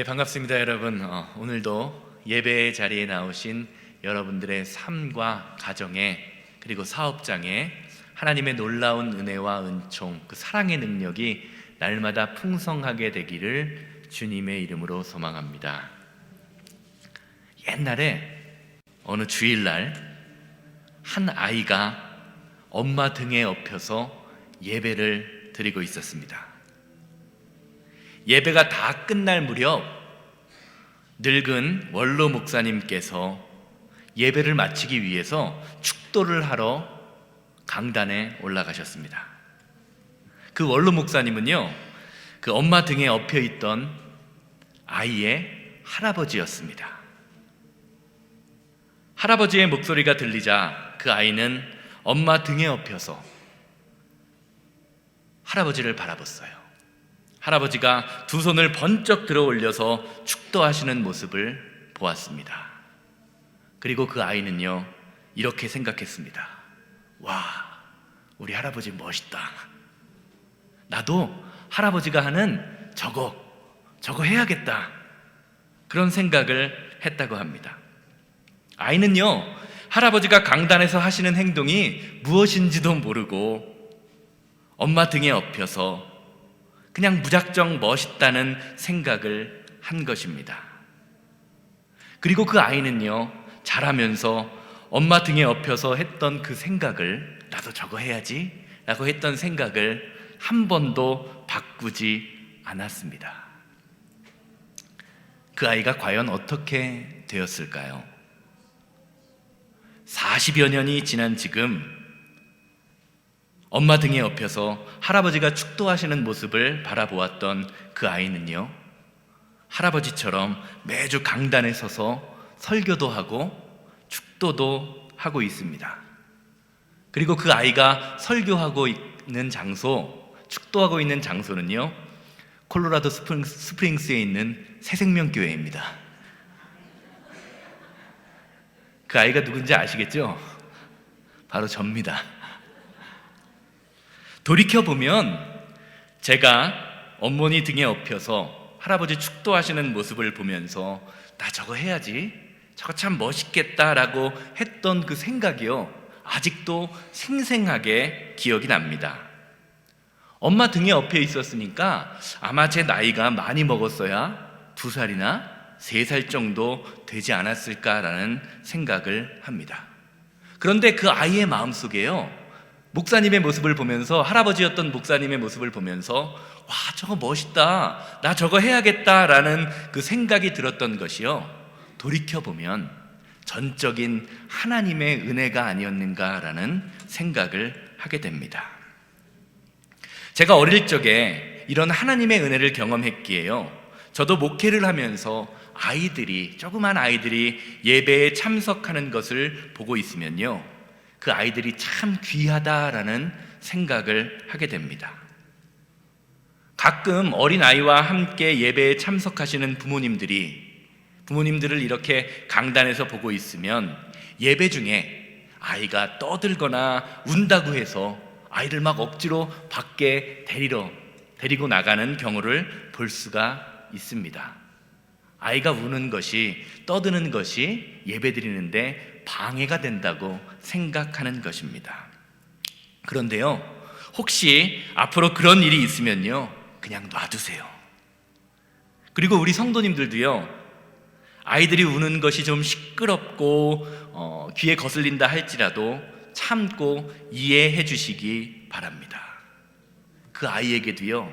반갑습니다, 여러분. 오늘도 예배 자리에 나오신 여러분들의 삶과 가정에, 그리고 사업장에 하나님의 놀라운 은혜와 은총, 그 사랑의 능력이 날마다 풍성하게 되기를 주님의 이름으로 소망합니다. 옛날에 어느 주일날 한 아이가 엄마 등에 업혀서 예배를 드리고 있었습니다. 예배가 다 끝날 무렵 늙은 원로 목사님께서 예배를 마치기 위해서 축도를 하러 강단에 올라가셨습니다. 그 원로 목사님은요, 그 엄마 등에 엎여 있던 아이의 할아버지였습니다. 할아버지의 목소리가 들리자 그 아이는 엄마 등에 엎여서 할아버지를 바라봤어요. 할아버지가 두 손을 번쩍 들어 올려서 축도하시는 모습을 보았습니다. 그리고 그 아이는요, 이렇게 생각했습니다. 와, 우리 할아버지 멋있다. 나도 할아버지가 하는 저거 해야겠다. 그런 생각을 했다고 합니다. 아이는요, 할아버지가 강단에서 하시는 행동이 무엇인지도 모르고 엄마 등에 엎여서 그냥 무작정 멋있다는 생각을 한 것입니다. 그리고 그 아이는요, 자라면서 엄마 등에 엎여서 했던 그 생각을, 나도 저거 해야지 라고 했던 생각을 한 번도 바꾸지 않았습니다. 그 아이가 과연 어떻게 되었을까요? 40여 년이 지난 지금 엄마 등에 엎여서 할아버지가 축도하시는 모습을 바라보았던 그 아이는요, 할아버지처럼 매주 강단에 서서 설교도 하고 축도도 하고 있습니다. 그리고 그 아이가 설교하고 있는 장소, 축도하고 있는 장소는요, 콜로라도 스프링스에 있는 새생명교회입니다. 그 아이가 누군지 아시겠죠? 바로 접니다. 돌이켜보면 제가 어머니 등에 엎여서 할아버지 축도하시는 모습을 보면서 나 저거 해야지, 저거 참 멋있겠다라고 했던 그 생각이요, 아직도 생생하게 기억이 납니다. 엄마 등에 엎여 있었으니까 아마 제 나이가 많이 먹었어야 2살이나 3살 정도 되지 않았을까라는 생각을 합니다. 그런데 그 아이의 마음속에요, 목사님의 모습을 보면서, 할아버지였던 목사님의 모습을 보면서 와, 저거 멋있다, 나 저거 해야겠다라는 그 생각이 들었던 것이요, 돌이켜보면 전적인 하나님의 은혜가 아니었는가라는 생각을 하게 됩니다. 제가 어릴 적에 이런 하나님의 은혜를 경험했기에요, 저도 목회를 하면서 조그만 아이들이 예배에 참석하는 것을 보고 있으면요, 그 아이들이 참 귀하다라는 생각을 하게 됩니다. 가끔 어린아이와 함께 예배에 참석하시는 부모님들을 이렇게 강단에서 보고 있으면 예배 중에 아이가 떠들거나 운다고 해서 아이를 막 억지로 밖에 데리고 나가는 경우를 볼 수가 있습니다. 아이가 우는 것이, 떠드는 것이 예배 드리는데 방해가 된다고 생각하는 것입니다. 그런데요, 혹시 앞으로 그런 일이 있으면요, 그냥 놔두세요. 그리고 우리 성도님들도요, 아이들이 우는 것이 좀 시끄럽고 귀에 거슬린다 할지라도 참고 이해해 주시기 바랍니다. 그 아이에게도요,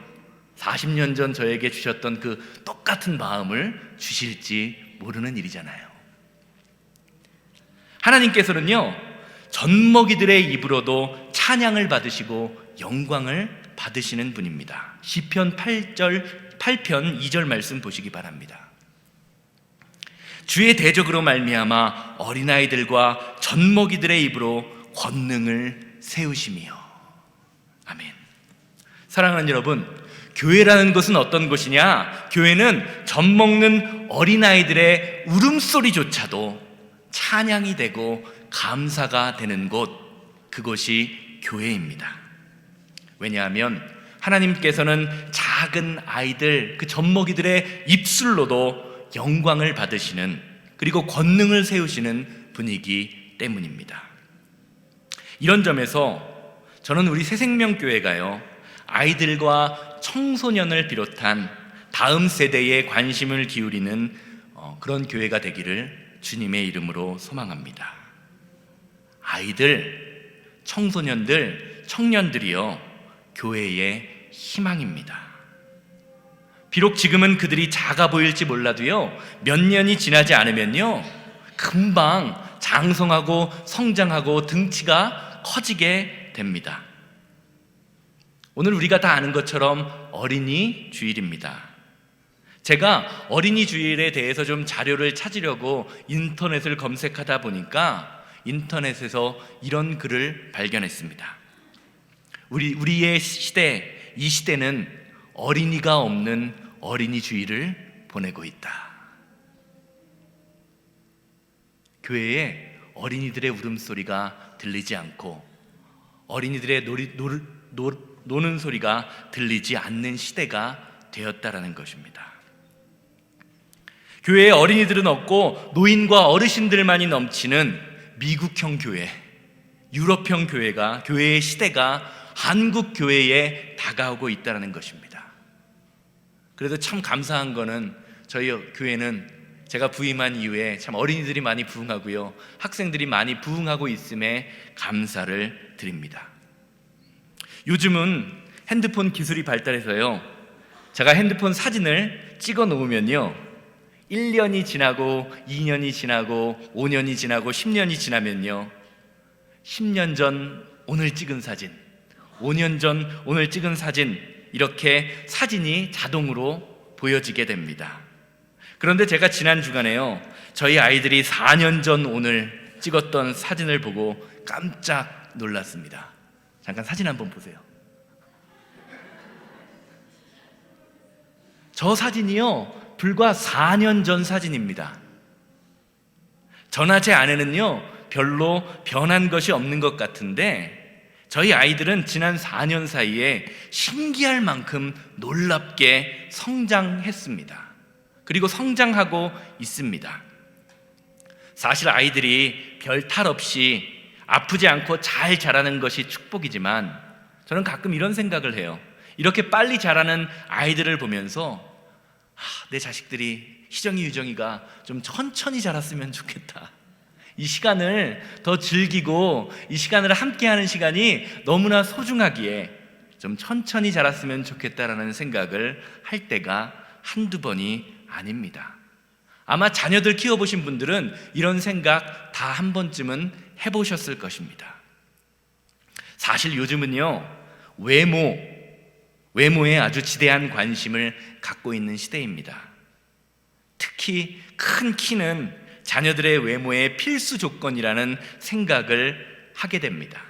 40년 전 저에게 주셨던 그 똑같은 마음을 주실지 모르는 일이잖아요. 하나님께서는요, 젖먹이들의 입으로도 찬양을 받으시고 영광을 받으시는 분입니다. 시편 8편 2절 말씀 보시기 바랍니다. 주의 대적으로 말미암아 어린아이들과 젖먹이들의 입으로 권능을 세우시며. 아멘. 사랑하는 여러분, 교회라는 것은 어떤 곳이냐? 교회는 젖먹는 어린아이들의 울음소리조차도 찬양이 되고 감사가 되는 곳, 그곳이 교회입니다. 왜냐하면 하나님께서는 작은 아이들, 그 젖먹이들의 입술로도 영광을 받으시는, 그리고 권능을 세우시는 분이기 때문입니다. 이런 점에서 저는 우리 새생명교회가요, 아이들과 청소년을 비롯한 다음 세대에 관심을 기울이는 그런 교회가 되기를 주님의 이름으로 소망합니다. 아이들, 청소년들, 청년들이요, 교회의 희망입니다. 비록 지금은 그들이 작아 보일지 몰라도요, 몇 년이 지나지 않으면요, 금방 장성하고 성장하고 등치가 커지게 됩니다. 오늘 우리가 다 아는 것처럼 어린이 주일입니다. 제가 어린이 주일에 대해서 좀 자료를 찾으려고 인터넷을 검색하다 보니까 인터넷에서 이런 글을 발견했습니다. 우리의 시대, 이 시대는 어린이가 없는 어린이 주일을 보내고 있다. 교회에 어린이들의 울음소리가 들리지 않고 어린이들의 노는 소리가 들리지 않는 시대가 되었다라는 것입니다. 교회에 어린이들은 없고 노인과 어르신들만이 넘치는 미국형 교회, 유럽형 교회의 시대가 한국 교회에 다가오고 있다는 것입니다. 그래도 참 감사한 거는 저희 교회는 제가 부임한 이후에 참 어린이들이 많이 부흥하고요, 학생들이 많이 부흥하고 있음에 감사를 드립니다. 요즘은 핸드폰 기술이 발달해서요, 제가 핸드폰 사진을 찍어 놓으면요, 1년이 지나고 2년이 지나고 5년이 지나고 10년이 지나면요, 10년 전 오늘 찍은 사진, 5년 전 오늘 찍은 사진, 이렇게 사진이 자동으로 보여지게 됩니다. 그런데 제가 지난 주간에요, 저희 아이들이 4년 전 오늘 찍었던 사진을 보고 깜짝 놀랐습니다. 잠깐 사진 한번 보세요. 저 사진이요, 불과 4년 전 사진입니다. 저나 제 아내는요, 별로 변한 것이 없는 것 같은데 저희 아이들은 지난 4년 사이에 신기할 만큼 놀랍게 성장했습니다. 그리고 성장하고 있습니다. 사실 아이들이 별 탈 없이 아프지 않고 잘 자라는 것이 축복이지만 저는 가끔 이런 생각을 해요. 이렇게 빨리 자라는 아이들을 보면서 내 자식들이, 희정이, 유정이가 좀 천천히 자랐으면 좋겠다. 이 시간을 더 즐기고 이 시간을 함께하는 시간이 너무나 소중하기에 좀 천천히 자랐으면 좋겠다라는 생각을 할 때가 한두 번이 아닙니다. 아마 자녀들 키워보신 분들은 이런 생각 다 한 번쯤은 해보셨을 것입니다. 사실 요즘은요, 외모에 아주 지대한 관심을 갖고 있는 시대입니다. 특히 큰 키는 자녀들의 외모의 필수 조건이라는 생각을 하게 됩니다.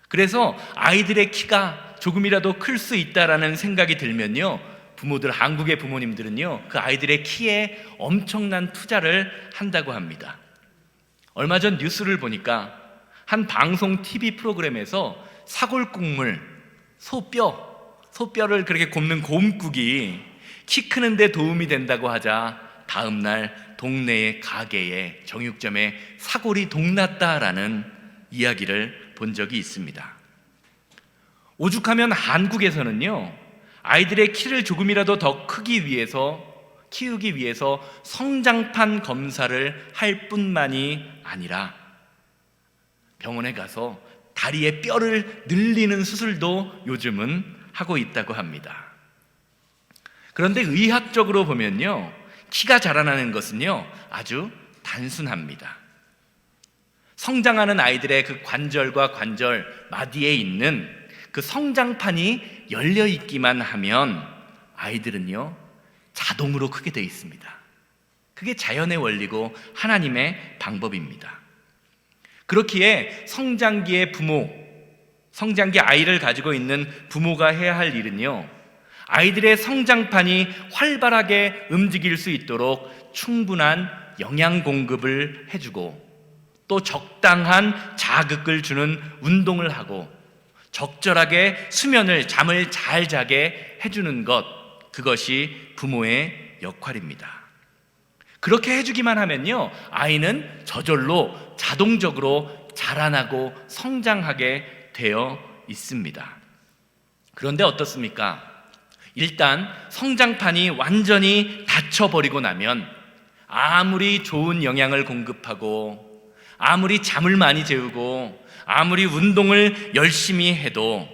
그래서 아이들의 키가 조금이라도 클 수 있다라는 생각이 들면요, 한국의 부모님들은요, 그 아이들의 키에 엄청난 투자를 한다고 합니다. 얼마 전 뉴스를 보니까 한 방송 TV 프로그램에서 사골국물, 소뼈를 그렇게 굽는 곰국이 키 크는데 도움이 된다고 하자 다음날 동네의 가게에, 정육점에 사골이 동났다라는 이야기를 본 적이 있습니다. 오죽하면 한국에서는요, 아이들의 키를 조금이라도 더 키우기 위해서 성장판 검사를 할 뿐만이 아니라 병원에 가서 다리의 뼈를 늘리는 수술도 요즘은 하고 있다고 합니다. 그런데 의학적으로 보면요, 키가 자라나는 것은요, 아주 단순합니다. 성장하는 아이들의 그 관절과 관절 마디에 있는 그 성장판이 열려 있기만 하면 아이들은요, 자동으로 크게 되어 있습니다. 그게 자연의 원리고 하나님의 방법입니다. 그렇기에 성장기 아이를 가지고 있는 부모가 해야 할 일은요, 아이들의 성장판이 활발하게 움직일 수 있도록 충분한 영양 공급을 해주고 또 적당한 자극을 주는 운동을 하고 적절하게 잠을 잘 자게 해주는 것, 그것이 부모의 역할입니다. 그렇게 해주기만 하면요, 아이는 저절로 자동적으로 자라나고 성장하게 되어 있습니다. 그런데 어떻습니까? 일단 성장판이 완전히 닫혀버리고 나면 아무리 좋은 영양을 공급하고 아무리 잠을 많이 재우고 아무리 운동을 열심히 해도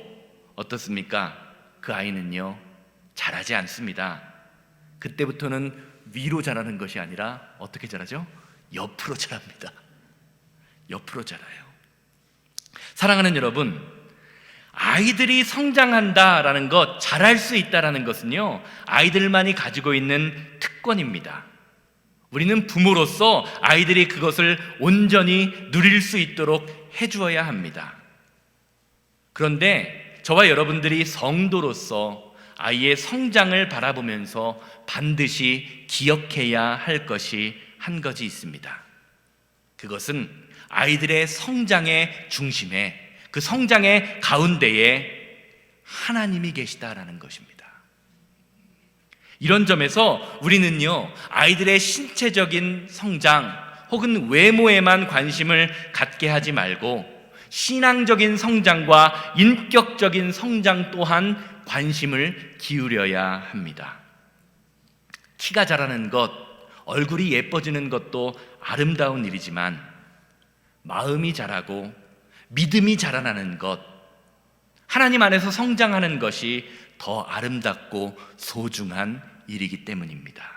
어떻습니까? 그 아이는요, 자라지 않습니다. 그때부터는 위로 자라는 것이 아니라 어떻게 자라죠? 옆으로 자랍니다. 옆으로 자라요. 사랑하는 여러분, 아이들이 성장한다라는 것, 자랄 수 있다라는 것은요, 아이들만이 가지고 있는 특권입니다. 우리는 부모로서 아이들이 그것을 온전히 누릴 수 있도록 해주어야 합니다. 그런데 저와 여러분들이 성도로서 아이의 성장을 바라보면서 반드시 기억해야 할 것이 한 가지 있습니다. 그것은 아이들의 성장의 중심에, 그 성장의 가운데에 하나님이 계시다라는 것입니다. 이런 점에서 우리는요, 아이들의 신체적인 성장 혹은 외모에만 관심을 갖게 하지 말고 신앙적인 성장과 인격적인 성장 또한 관심을 기울여야 합니다. 키가 자라는 것, 얼굴이 예뻐지는 것도 아름다운 일이지만 마음이 자라고 믿음이 자라나는 것, 하나님 안에서 성장하는 것이 더 아름답고 소중한 일이기 때문입니다.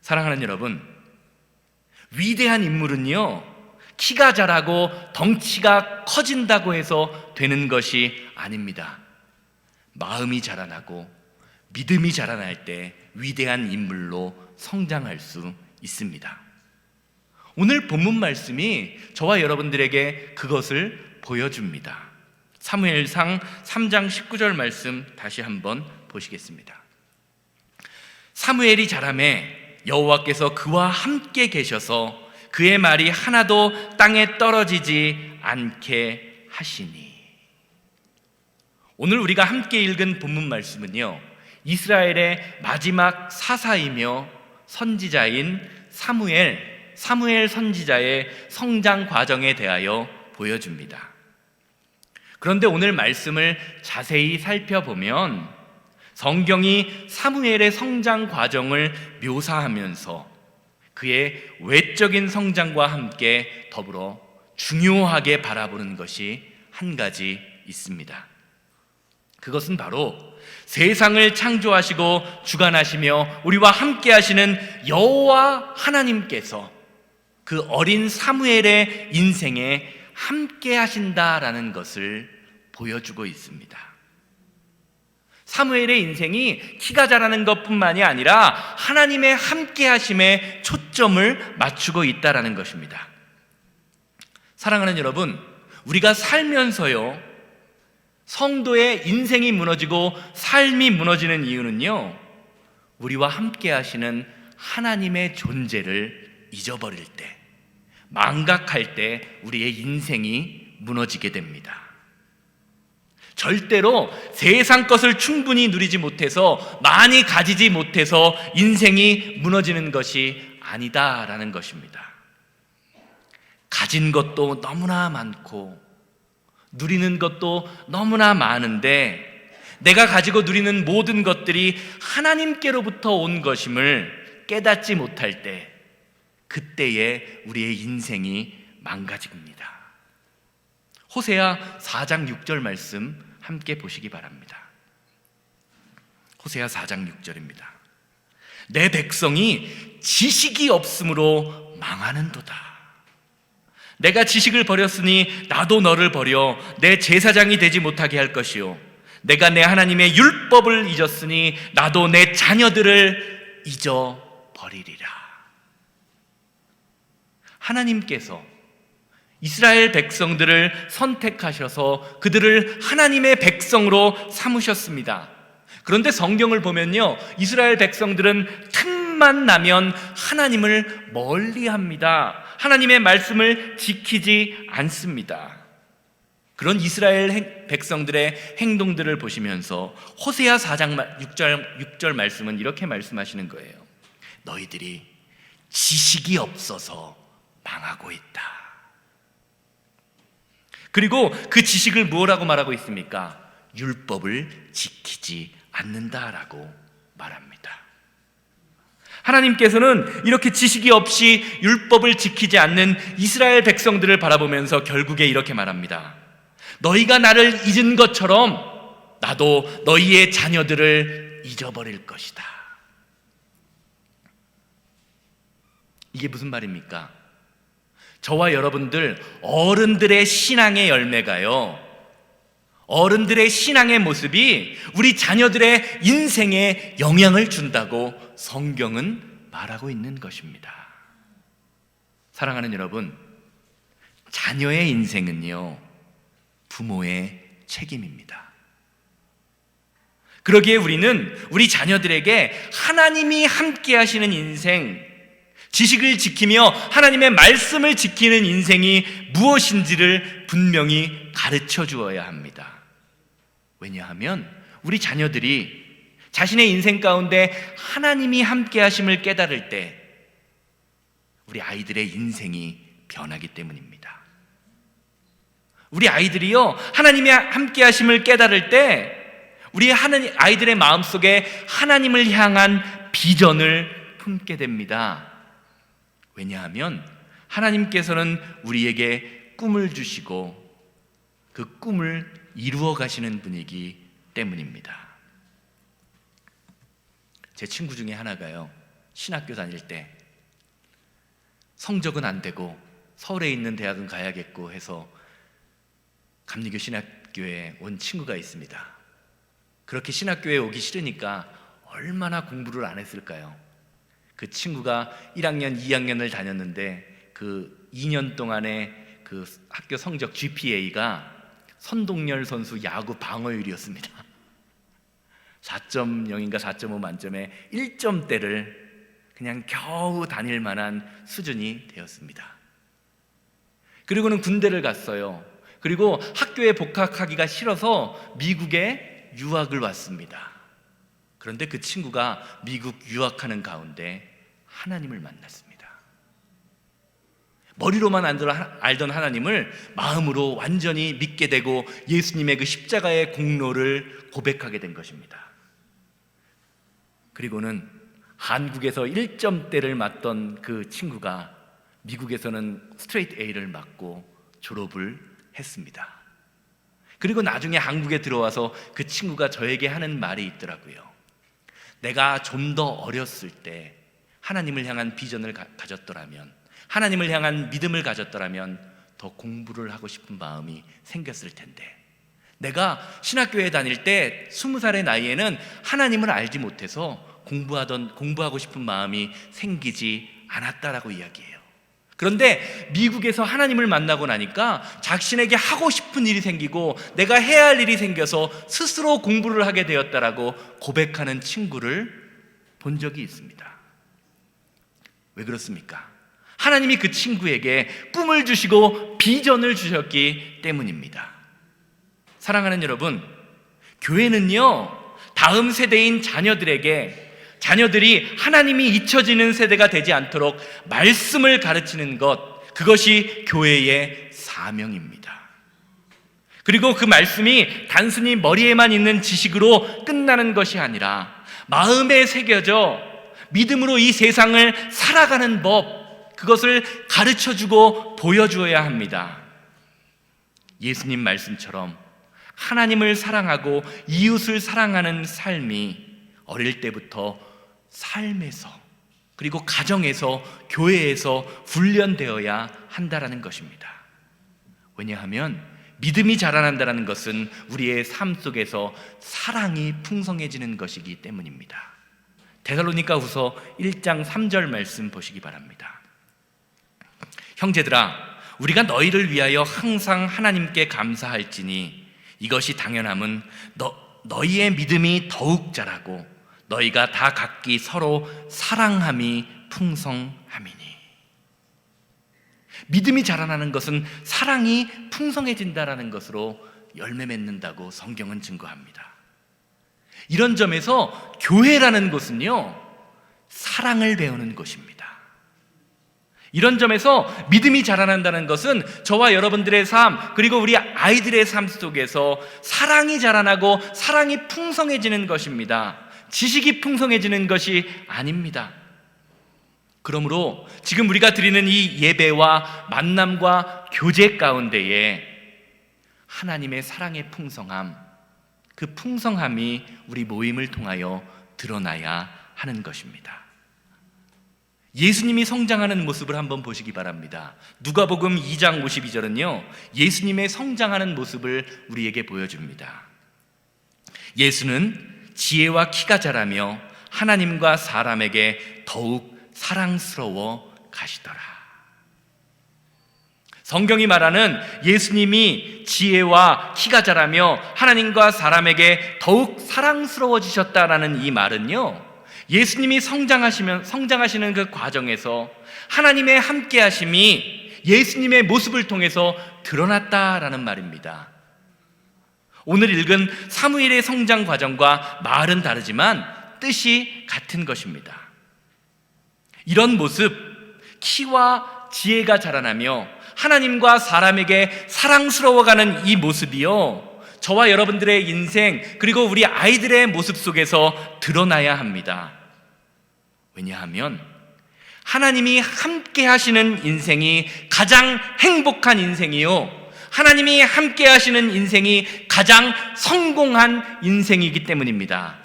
사랑하는 여러분, 위대한 인물은요, 키가 자라고 덩치가 커진다고 해서 되는 것이 아닙니다. 마음이 자라나고 믿음이 자라날 때 위대한 인물로 성장할 수 있습니다. 오늘 본문 말씀이 저와 여러분들에게 그것을 보여줍니다. 사무엘상 3장 19절 말씀 다시 한번 보시겠습니다. 사무엘이 자라매 여호와께서 그와 함께 계셔서 그의 말이 하나도 땅에 떨어지지 않게 하시니. 오늘 우리가 함께 읽은 본문 말씀은요, 이스라엘의 마지막 사사이며 선지자인 사무엘 선지자의 성장 과정에 대하여 보여줍니다. 그런데 오늘 말씀을 자세히 살펴보면 성경이 사무엘의 성장 과정을 묘사하면서 그의 외적인 성장과 함께 더불어 중요하게 바라보는 것이 한 가지 있습니다. 그것은 바로 세상을 창조하시고 주관하시며 우리와 함께 하시는 여호와 하나님께서 그 어린 사무엘의 인생에 함께 하신다라는 것을 보여주고 있습니다. 사무엘의 인생이 키가 자라는 것뿐만이 아니라 하나님의 함께 하심에 초점을 맞추고 있다라는 것입니다. 사랑하는 여러분, 우리가 살면서요, 성도의 인생이 무너지고 삶이 무너지는 이유는요, 우리와 함께 하시는 하나님의 존재를 잊어버릴 때, 망각할 때 우리의 인생이 무너지게 됩니다. 절대로 세상 것을 충분히 누리지 못해서, 많이 가지지 못해서 인생이 무너지는 것이 아니다라는 것입니다. 가진 것도 너무나 많고 누리는 것도 너무나 많은데 내가 가지고 누리는 모든 것들이 하나님께로부터 온 것임을 깨닫지 못할 때, 그때에 우리의 인생이 망가집니다. 호세아 4장 6절 말씀 함께 보시기 바랍니다. 호세아 4장 6절입니다. 내 백성이 지식이 없으므로 망하는도다. 내가 지식을 버렸으니 나도 너를 버려 내 제사장이 되지 못하게 할 것이요, 내가 내 하나님의 율법을 잊었으니 나도 내 자녀들을 잊어버리리라. 하나님께서 이스라엘 백성들을 선택하셔서 그들을 하나님의 백성으로 삼으셨습니다. 그런데 성경을 보면요, 이스라엘 백성들은 틈만 나면 하나님을 멀리합니다. 하나님의 말씀을 지키지 않습니다. 그런 이스라엘 백성들의 행동들을 보시면서 호세아 4장 6절 말씀은 이렇게 말씀하시는 거예요. 너희들이 지식이 없어서 망하고 있다. 그리고 그 지식을 뭐라고 말하고 있습니까? 율법을 지키지 않는다라고 말합니다. 하나님께서는 이렇게 지식이 없이 율법을 지키지 않는 이스라엘 백성들을 바라보면서 결국에 이렇게 말합니다. 너희가 나를 잊은 것처럼 나도 너희의 자녀들을 잊어버릴 것이다. 이게 무슨 말입니까? 저와 여러분들 어른들의 신앙의 열매가요, 어른들의 신앙의 모습이 우리 자녀들의 인생에 영향을 준다고 성경은 말하고 있는 것입니다. 사랑하는 여러분, 자녀의 인생은요, 부모의 책임입니다. 그러기에 우리는 우리 자녀들에게 하나님이 함께 하시는 인생, 지식을 지키며 하나님의 말씀을 지키는 인생이 무엇인지를 분명히 가르쳐 주어야 합니다. 왜냐하면 우리 자녀들이 자신의 인생 가운데 하나님이 함께 하심을 깨달을 때 우리 아이들의 인생이 변하기 때문입니다. 우리 아이들이요, 하나님의 함께 하심을 깨달을 때 우리 아이들의 마음속에 하나님을 향한 비전을 품게 됩니다. 왜냐하면 하나님께서는 우리에게 꿈을 주시고 그 꿈을 이루어 가시는 분이기 때문입니다. 제 친구 중에 하나가요, 신학교 다닐 때 성적은 안 되고 서울에 있는 대학은 가야겠고 해서 감리교 신학교에 온 친구가 있습니다. 그렇게 신학교에 오기 싫으니까 얼마나 공부를 안 했을까요? 그 친구가 1학년, 2학년을 다녔는데 그 2년 동안의 그 학교 성적 GPA가 선동열 선수 야구 방어율이었습니다. 4.0인가 4.5 만점에 1점대를 그냥 겨우 다닐 만한 수준이 되었습니다. 그리고는 군대를 갔어요. 그리고 학교에 복학하기가 싫어서 미국에 유학을 왔습니다. 그런데 그 친구가 미국 유학하는 가운데 하나님을 만났습니다. 머리로만 알던 하나님을 마음으로 완전히 믿게 되고 예수님의 그 십자가의 공로를 고백하게 된 것입니다. 그리고는 한국에서 1점대를 맞던 그 친구가 미국에서는 스트레이트 A를 맞고 졸업을 했습니다. 그리고 나중에 한국에 들어와서 그 친구가 저에게 하는 말이 있더라고요. 내가 좀 더 어렸을 때 하나님을 향한 비전을 가졌더라면, 하나님을 향한 믿음을 가졌더라면 더 공부를 하고 싶은 마음이 생겼을 텐데, 내가 신학교에 다닐 때 20살의 나이에는 하나님을 알지 못해서 공부하고 싶은 마음이 생기지 않았다라고 이야기해요. 그런데 미국에서 하나님을 만나고 나니까 자신에게 하고 싶은 일이 생기고 내가 해야 할 일이 생겨서 스스로 공부를 하게 되었다라고 고백하는 친구를 본 적이 있습니다. 왜 그렇습니까? 하나님이 그 친구에게 꿈을 주시고 비전을 주셨기 때문입니다. 사랑하는 여러분, 교회는요, 다음 세대인 자녀들이 하나님이 잊혀지는 세대가 되지 않도록 말씀을 가르치는 것, 그것이 교회의 사명입니다. 그리고 그 말씀이 단순히 머리에만 있는 지식으로 끝나는 것이 아니라 마음에 새겨져 믿음으로 이 세상을 살아가는 법, 그것을 가르쳐주고 보여주어야 합니다. 예수님 말씀처럼 하나님을 사랑하고 이웃을 사랑하는 삶이 어릴 때부터 삶에서, 그리고 가정에서, 교회에서 훈련되어야 한다라는 것입니다. 왜냐하면 믿음이 자라난다는 것은 우리의 삶 속에서 사랑이 풍성해지는 것이기 때문입니다. 데살로니가후서 1장 3절 말씀 보시기 바랍니다. 형제들아, 우리가 너희를 위하여 항상 하나님께 감사할지니 이것이 당연함은 너희의 믿음이 더욱 자라고 너희가 다 각기 서로 사랑함이 풍성함이니. 믿음이 자라나는 것은 사랑이 풍성해진다라는 것으로 열매 맺는다고 성경은 증거합니다. 이런 점에서 교회라는 곳은요, 사랑을 배우는 곳입니다. 이런 점에서 믿음이 자라난다는 것은 저와 여러분들의 삶, 그리고 우리 아이들의 삶 속에서 사랑이 자라나고 사랑이 풍성해지는 것입니다. 지식이 풍성해지는 것이 아닙니다. 그러므로 지금 우리가 드리는 이 예배와 만남과 교제 가운데에 하나님의 사랑의 풍성함, 그 풍성함이 우리 모임을 통하여 드러나야 하는 것입니다. 예수님이 성장하는 모습을 한번 보시기 바랍니다. 누가복음 2장 52절은요, 예수님의 성장하는 모습을 우리에게 보여줍니다. 예수는 지혜와 키가 자라며 하나님과 사람에게 더욱 사랑스러워 가시더라. 성경이 말하는 예수님이 지혜와 키가 자라며 하나님과 사람에게 더욱 사랑스러워지셨다라는 이 말은요, 예수님이 성장하시는 그 과정에서 하나님의 함께하심이 예수님의 모습을 통해서 드러났다라는 말입니다. 오늘 읽은 사무엘의 성장 과정과 말은 다르지만 뜻이 같은 것입니다. 이런 모습, 키와 지혜가 자라나며 하나님과 사람에게 사랑스러워가는 이 모습이요, 저와 여러분들의 인생, 그리고 우리 아이들의 모습 속에서 드러나야 합니다. 왜냐하면 하나님이 함께 하시는 인생이 가장 행복한 인생이요, 하나님이 함께 하시는 인생이 가장 성공한 인생이기 때문입니다.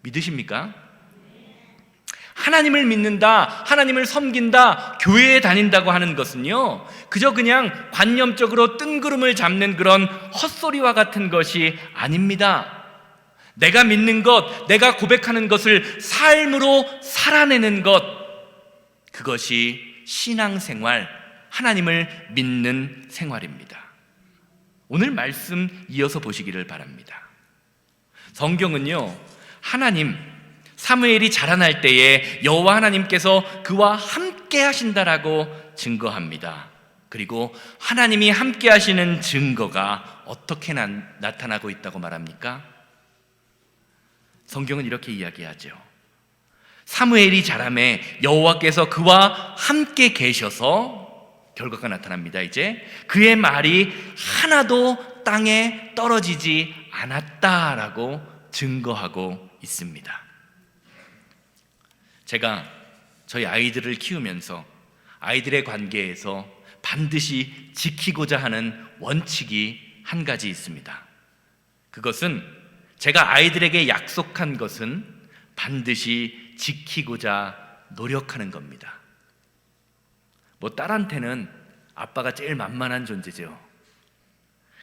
믿으십니까? 하나님을 믿는다, 하나님을 섬긴다, 교회에 다닌다고 하는 것은요, 그저 그냥 관념적으로 뜬구름을 잡는 그런 헛소리와 같은 것이 아닙니다. 내가 믿는 것, 내가 고백하는 것을 삶으로 살아내는 것, 그것이 신앙생활, 하나님을 믿는 생활입니다. 오늘 말씀 이어서 보시기를 바랍니다. 성경은요, 하나님, 사무엘이 자라날 때에 여호와 하나님께서 그와 함께 하신다라고 증거합니다. 그리고 하나님이 함께 하시는 증거가 어떻게 나타나고 있다고 말합니까? 성경은 이렇게 이야기하죠. 사무엘이 자라매 여호와께서 그와 함께 계셔서 결과가 나타납니다. 이제 그의 말이 하나도 땅에 떨어지지 않았다라고 증거하고 있습니다. 제가 저희 아이들을 키우면서 아이들의 관계에서 반드시 지키고자 하는 원칙이 한 가지 있습니다. 그것은 제가 아이들에게 약속한 것은 반드시 지키고자 노력하는 겁니다. 딸한테는 아빠가 제일 만만한 존재죠.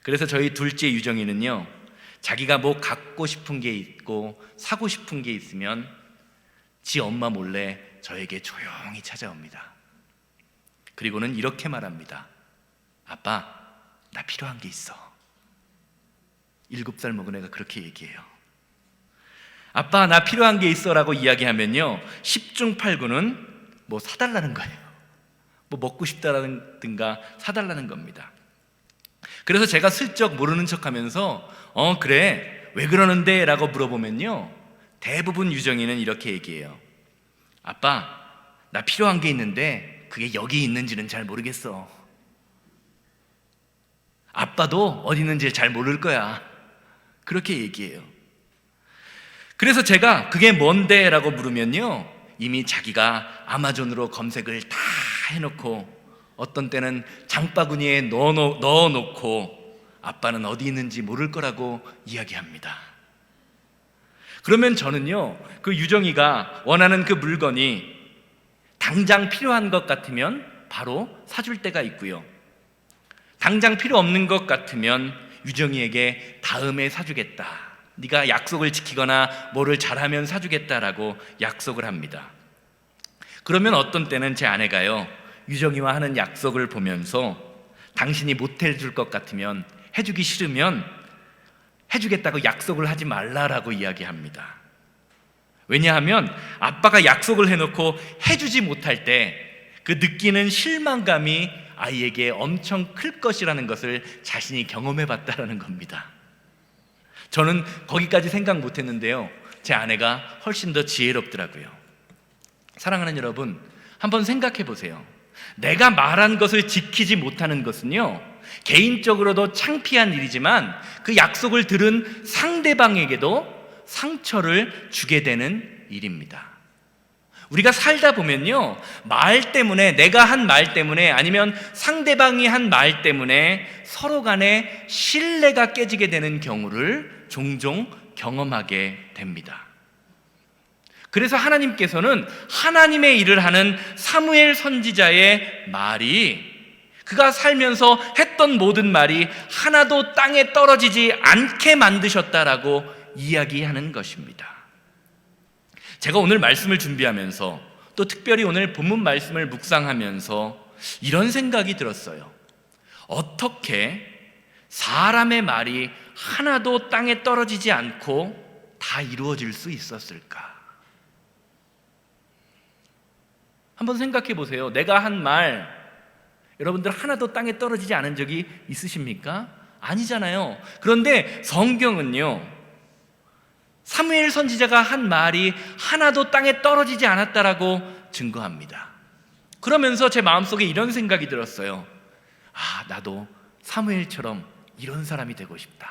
그래서 저희 둘째 유정이는요, 자기가 뭐 갖고 싶은 게 있고 사고 싶은 게 있으면 지 엄마 몰래 저에게 조용히 찾아옵니다. 그리고는 이렇게 말합니다. 아빠, 나 필요한 게 있어. 7살 먹은 애가 그렇게 얘기해요. 아빠, 나 필요한 게 있어 라고 이야기하면요, 10중 8구는 뭐 사달라는 거예요. 뭐 먹고 싶다라든가 사달라는 겁니다. 그래서 제가 슬쩍 모르는 척 하면서 그래, 왜 그러는데? 라고 물어보면요, 대부분 유정이는 이렇게 얘기해요. 아빠, 나 필요한 게 있는데 그게 여기 있는지는 잘 모르겠어. 아빠도 어디 있는지 잘 모를 거야. 그렇게 얘기해요. 그래서 제가 그게 뭔데? 라고 물으면요, 이미 자기가 아마존으로 검색을 다 해놓고 어떤 때는 장바구니에 넣어놓고 아빠는 어디 있는지 모를 거라고 이야기합니다. 그러면 저는요, 그 유정이가 원하는 그 물건이 당장 필요한 것 같으면 바로 사줄 때가 있고요, 당장 필요 없는 것 같으면 유정이에게 다음에 사주겠다, 네가 약속을 지키거나 뭐를 잘하면 사주겠다라고 약속을 합니다. 그러면 어떤 때는 제 아내가요, 유정이와 하는 약속을 보면서 당신이 못 해줄 것 같으면, 해주기 싫으면 해주겠다고 약속을 하지 말라라고 이야기합니다. 왜냐하면 아빠가 약속을 해놓고 해주지 못할 때 그 느끼는 실망감이 아이에게 엄청 클 것이라는 것을 자신이 경험해 봤다라는 겁니다. 저는 거기까지 생각 못 했는데요, 제 아내가 훨씬 더 지혜롭더라고요. 사랑하는 여러분, 한번 생각해 보세요. 내가 말한 것을 지키지 못하는 것은요, 개인적으로도 창피한 일이지만 그 약속을 들은 상대방에게도 상처를 주게 되는 일입니다. 우리가 살다 보면요, 말 때문에, 내가 한 말 때문에, 아니면 상대방이 한 말 때문에 서로 간에 신뢰가 깨지게 되는 경우를 종종 경험하게 됩니다. 그래서 하나님께서는 하나님의 일을 하는 사무엘 선지자의 말이, 그가 살면서 했던 모든 말이 하나도 땅에 떨어지지 않게 만드셨다라고 이야기하는 것입니다. 제가 오늘 말씀을 준비하면서, 또 특별히 오늘 본문 말씀을 묵상하면서 이런 생각이 들었어요. 어떻게 사람의 말이 하나도 땅에 떨어지지 않고 다 이루어질 수 있었을까? 한번 생각해 보세요. 내가 한 말, 여러분들 하나도 땅에 떨어지지 않은 적이 있으십니까? 아니잖아요. 그런데 성경은요, 사무엘 선지자가 한 말이 하나도 땅에 떨어지지 않았다라고 증거합니다. 그러면서 제 마음속에 이런 생각이 들었어요. 나도 사무엘처럼 이런 사람이 되고 싶다.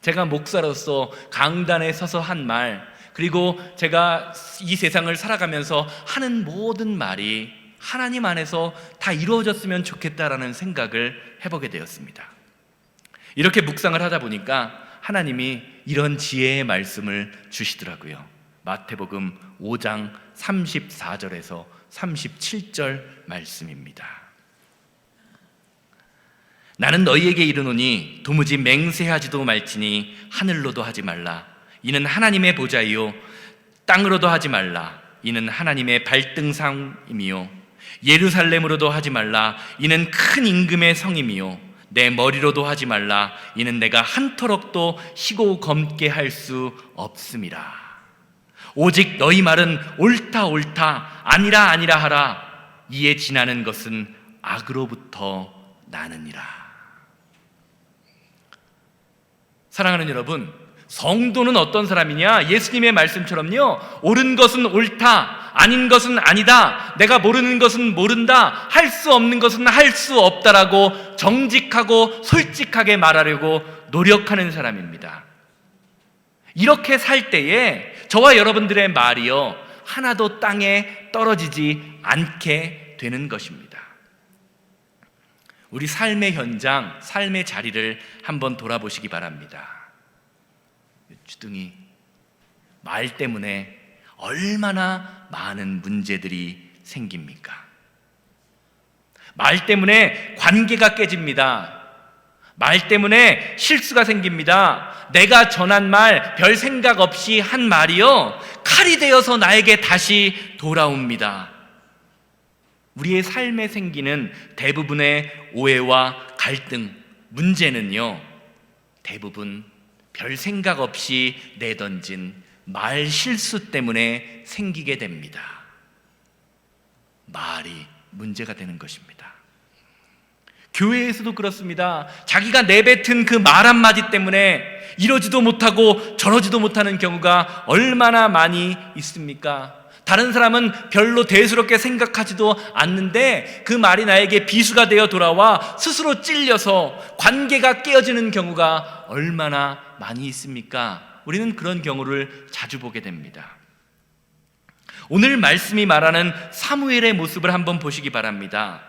제가 목사로서 강단에 서서 한 말, 그리고 제가 이 세상을 살아가면서 하는 모든 말이 하나님 안에서 다 이루어졌으면 좋겠다라는 생각을 해보게 되었습니다. 이렇게 묵상을 하다 보니까 하나님이 이런 지혜의 말씀을 주시더라고요. 마태복음 5장 34절에서 37절 말씀입니다. 나는 너희에게 이르노니 도무지 맹세하지도 말지니 하늘로도 하지 말라. 이는 하나님의 보좌이요, 땅으로도 하지 말라. 이는 하나님의 발등상임이요, 예루살렘으로도 하지 말라. 이는 큰 임금의 성임이요, 내 머리로도 하지 말라. 이는 내가 한터럭도 희고 검게 할 수 없음이라. 오직 너희 말은 옳다 옳다, 아니라 아니라 하라. 이에 지나는 것은 악으로부터 나느니라. 사랑하는 여러분, 성도는 어떤 사람이냐? 예수님의 말씀처럼요, 옳은 것은 옳다, 아닌 것은 아니다, 내가 모르는 것은 모른다, 할 수 없는 것은 할 수 없다라고 정직하고 솔직하게 말하려고 노력하는 사람입니다. 이렇게 살 때에 저와 여러분들의 말이요, 하나도 땅에 떨어지지 않게 되는 것입니다. 우리 삶의 현장, 삶의 자리를 한번 돌아보시기 바랍니다. 주둥이, 말 때문에 얼마나 많은 문제들이 생깁니까? 말 때문에 관계가 깨집니다. 말 때문에 실수가 생깁니다. 내가 전한 말, 별 생각 없이 한 말이요, 칼이 되어서 나에게 다시 돌아옵니다. 우리의 삶에 생기는 대부분의 오해와 갈등, 문제는요, 대부분 별 생각 없이 내던진 말 실수 때문에 생기게 됩니다. 말이 문제가 되는 것입니다. 교회에서도 그렇습니다. 자기가 내뱉은 그 말 한마디 때문에 이러지도 못하고 저러지도 못하는 경우가 얼마나 많이 있습니까? 다른 사람은 별로 대수롭게 생각하지도 않는데 그 말이 나에게 비수가 되어 돌아와 스스로 찔려서 관계가 깨어지는 경우가 얼마나 많이 있습니까? 우리는 그런 경우를 자주 보게 됩니다. 오늘 말씀이 말하는 사무엘의 모습을 한번 보시기 바랍니다.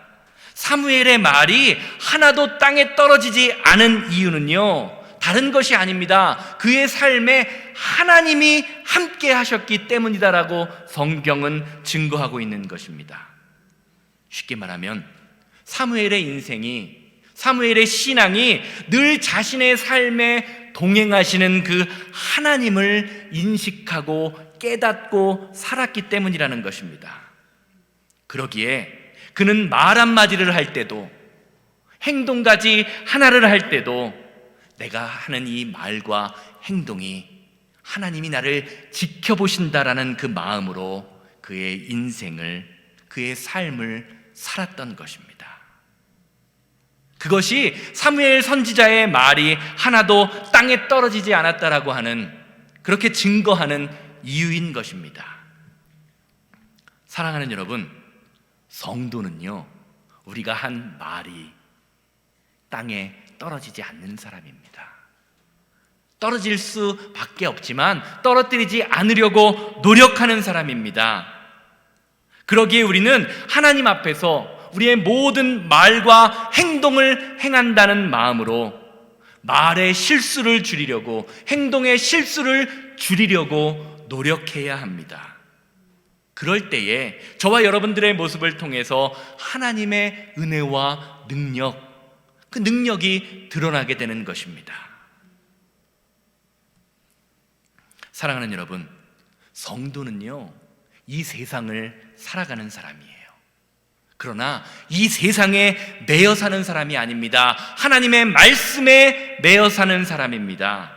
사무엘의 말이 하나도 땅에 떨어지지 않은 이유는요, 다른 것이 아닙니다. 그의 삶에 하나님이 함께 하셨기 때문이다라고 성경은 증거하고 있는 것입니다. 쉽게 말하면 사무엘의 인생이, 사무엘의 신앙이 늘 자신의 삶에 동행하시는 그 하나님을 인식하고 깨닫고 살았기 때문이라는 것입니다. 그러기에 그는 말 한마디를 할 때도, 행동까지 하나를 할 때도 내가 하는 이 말과 행동이 하나님이 나를 지켜보신다라는 그 마음으로 그의 인생을, 그의 삶을 살았던 것입니다. 그것이 사무엘 선지자의 말이 하나도 땅에 떨어지지 않았다라고 하는, 그렇게 증거하는 이유인 것입니다. 사랑하는 여러분, 성도는요, 우리가 한 말이 땅에 떨어지지 않는 사람입니다. 떨어질 수밖에 없지만 떨어뜨리지 않으려고 노력하는 사람입니다. 그러기에 우리는 하나님 앞에서 우리의 모든 말과 행동을 행한다는 마음으로 말의 실수를 줄이려고, 행동의 실수를 줄이려고 노력해야 합니다. 그럴 때에 저와 여러분들의 모습을 통해서 하나님의 은혜와 능력, 그 능력이 드러나게 되는 것입니다. 사랑하는 여러분, 성도는요, 이 세상을 살아가는 사람이에요. 그러나 이 세상에 매여 사는 사람이 아닙니다. 하나님의 말씀에 매여 사는 사람입니다.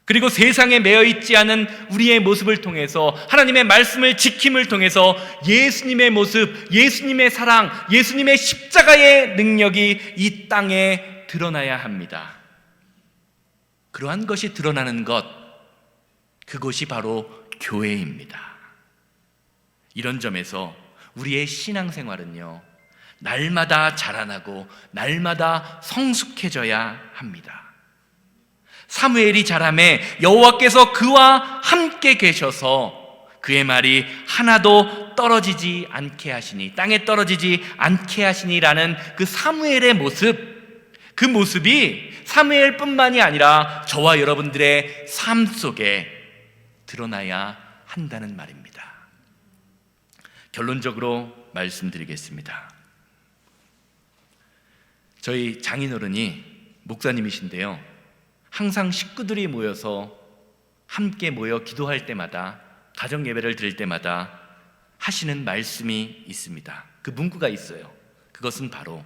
그리고 세상에 매여 있지 않은 우리의 모습을 통해서, 하나님의 말씀을 지킴을 통해서 예수님의 모습, 예수님의 사랑, 예수님의 십자가의 능력이 이 땅에 드러나야 합니다. 그러한 것이 드러나는 것, 그것이 바로 교회입니다. 이런 점에서 우리의 신앙생활은요, 날마다 자라나고 날마다 성숙해져야 합니다. 사무엘이 자라매 여호와께서 그와 함께 계셔서 그의 말이 하나도 떨어지지 않게 하시니, 땅에 떨어지지 않게 하시니라는 그 사무엘의 모습, 그 모습이 사무엘뿐만이 아니라 저와 여러분들의 삶 속에 드러나야 한다는 말입니다. 결론적으로 말씀드리겠습니다. 저희 장인어른이 목사님이신데요, 항상 식구들이 모여서 함께 모여 기도할 때마다, 가정 예배를 드릴 때마다 하시는 말씀이 있습니다. 그 문구가 있어요. 그것은 바로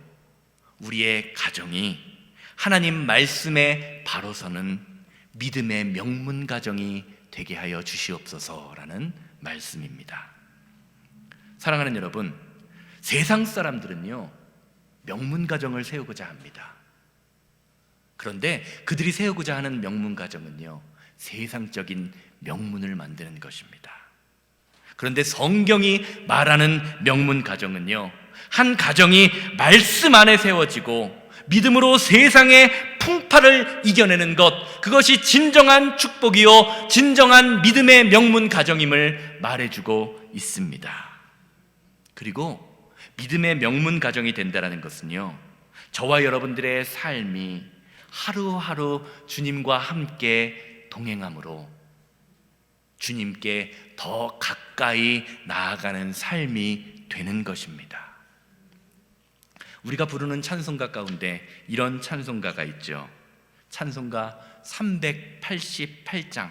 우리의 가정이 하나님 말씀에 바로 서는 믿음의 명문 가정이 되게 하여 주시옵소서라는 말씀입니다. 사랑하는 여러분, 세상 사람들은요, 명문 가정을 세우고자 합니다. 그런데 그들이 세우고자 하는 명문 가정은요, 세상적인 명문을 만드는 것입니다. 그런데 성경이 말하는 명문 가정은요, 한 가정이 말씀 안에 세워지고 믿음으로 세상의 풍파를 이겨내는 것, 그것이 진정한 축복이요 진정한 믿음의 명문 가정임을 말해주고 있습니다. 그리고 믿음의 명문 가정이 된다는 것은요, 저와 여러분들의 삶이 하루하루 주님과 함께 동행함으로 주님께 더 가까이 나아가는 삶이 되는 것입니다. 우리가 부르는 찬송가 가운데 이런 찬송가가 있죠. 찬송가 388장.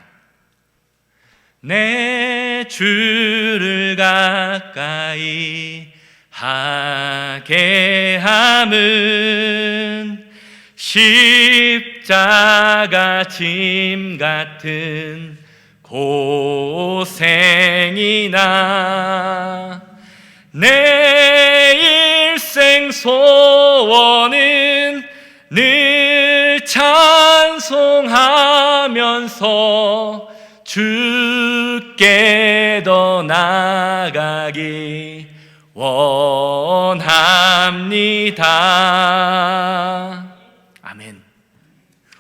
내 주를 가까이 하게 함은 십자가 짐 같은 고생이나 내 일생 소원은 늘 찬송하면서 주께 더 나아가기 원합니다. 아멘.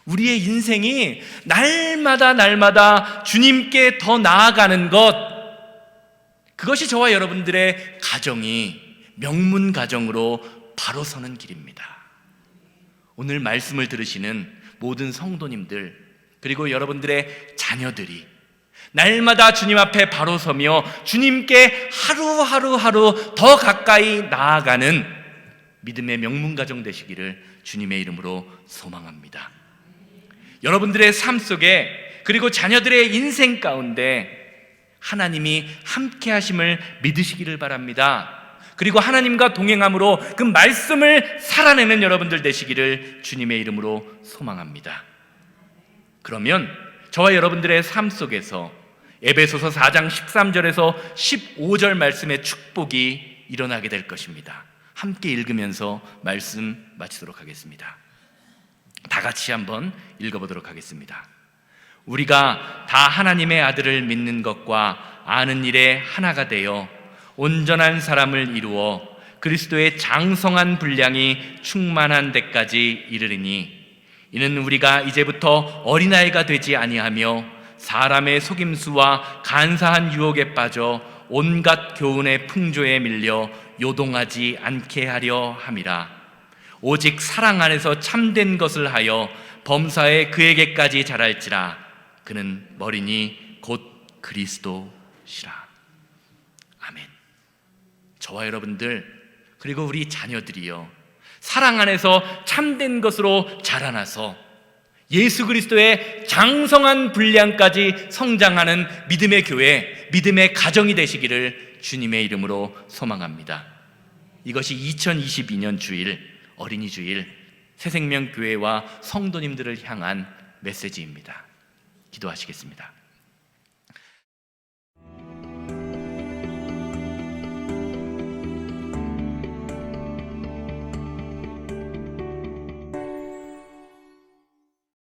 우리의 인생이 날마다 주님께 더 나아가는 것, 그것이 저와 여러분들의 가정이 명문 가정으로 바로 서는 길입니다. 오늘 말씀을 들으시는 모든 성도님들, 그리고 여러분들의 자녀들이 날마다 주님 앞에 바로 서며 주님께 하루 더 가까이 나아가는 믿음의 명문 가정 되시기를 주님의 이름으로 소망합니다. 여러분들의 삶 속에, 그리고 자녀들의 인생 가운데 하나님이 함께 하심을 믿으시기를 바랍니다. 그리고 하나님과 동행함으로 그 말씀을 살아내는 여러분들 되시기를 주님의 이름으로 소망합니다. 그러면 저와 여러분들의 삶 속에서 에베소서 4장 13절에서 15절 말씀의 축복이 일어나게 될 것입니다. 함께 읽으면서 말씀 마치도록 하겠습니다. 다 같이 한번 읽어보도록 하겠습니다. 우리가 다 하나님의 아들을 믿는 것과 아는 일에 하나가 되어 온전한 사람을 이루어 그리스도의 장성한 분량이 충만한 데까지 이르리니, 이는 우리가 이제부터 어린아이가 되지 아니하며 사람의 속임수와 간사한 유혹에 빠져 온갖 교훈의 풍조에 밀려 요동하지 않게 하려 함이라. 오직 사랑 안에서 참된 것을 하여 범사에 그에게까지 자랄지라. 그는 머리니 곧 그리스도시라. 아멘. 저와 여러분들, 그리고 우리 자녀들이요, 사랑 안에서 참된 것으로 자라나서 예수 그리스도의 장성한 분량까지 성장하는 믿음의 교회, 믿음의 가정이 되시기를 주님의 이름으로 소망합니다. 이것이 2022년 주일, 어린이 주일, 새생명교회와 성도님들을 향한 메시지입니다. 기도하시겠습니다.